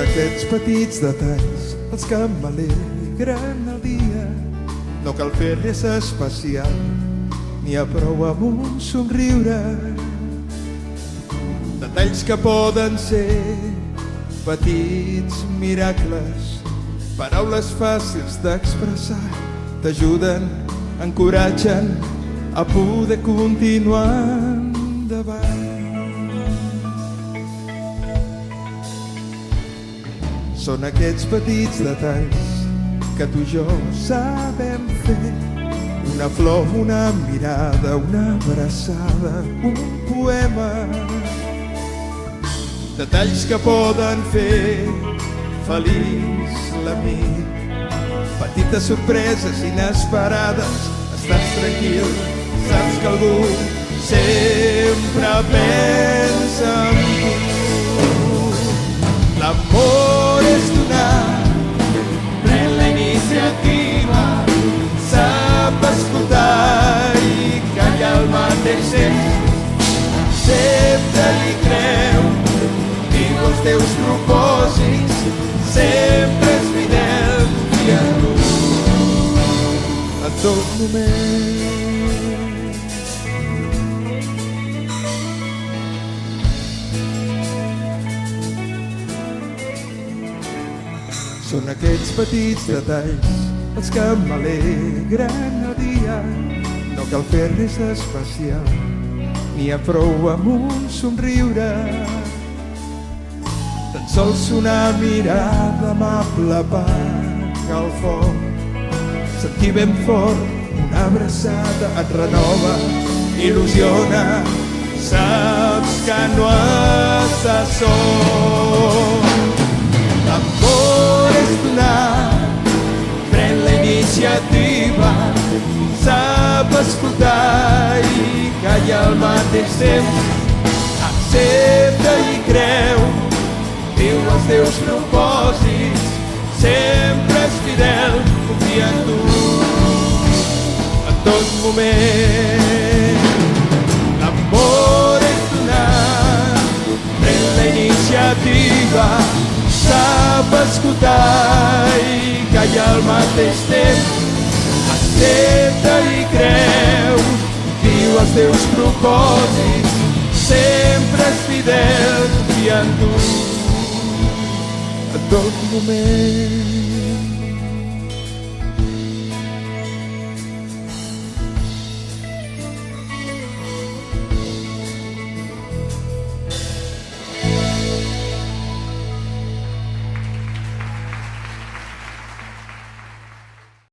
aquests petits detalls els que m'alegren el dia. No cal fer res especial, n'hi ha prou amb un somriure. Detalls que poden ser petits miracles, paraules fàcils d'expressar, t'ajuden, encoratgen a poder continuar endavant. Són aquests petits detalls que tu i jo sabem fer. Una flor, una mirada, una abraçada, un poema. Detalls que poden fer feliç l'amic. Petites sorpreses inesperades. Estàs tranquil, saps que algú sempre pensa en tu. L'amor és donar, pren la iniciativa, sap escoltar i callar al mateix temps. Accepta i creu, viu els teus propòsits, sempre és fidel i a tu a tot moment. Són aquests petits detalls els que m'alegren el dia. No cal fer res especial, n'hi ha prou amb un somriure. Tan sols una mirada amable apaga el foc. Sentir ben fort una abraçada et renova, il·lusiona. Saps que no estàs sol. L'amor és donar, pren la iniciativa, sap escoltar i callar al mateix temps. Accepta i creu, viu els teus propòsits, sempre és fidel, confia en tu en tot moment. L'amor és donar, pren la iniciativa, sap escoltar i callar al mateix temps. Accepta i creu, viu els teus propòsits, sempre és fidel, confia en tu a tot moment.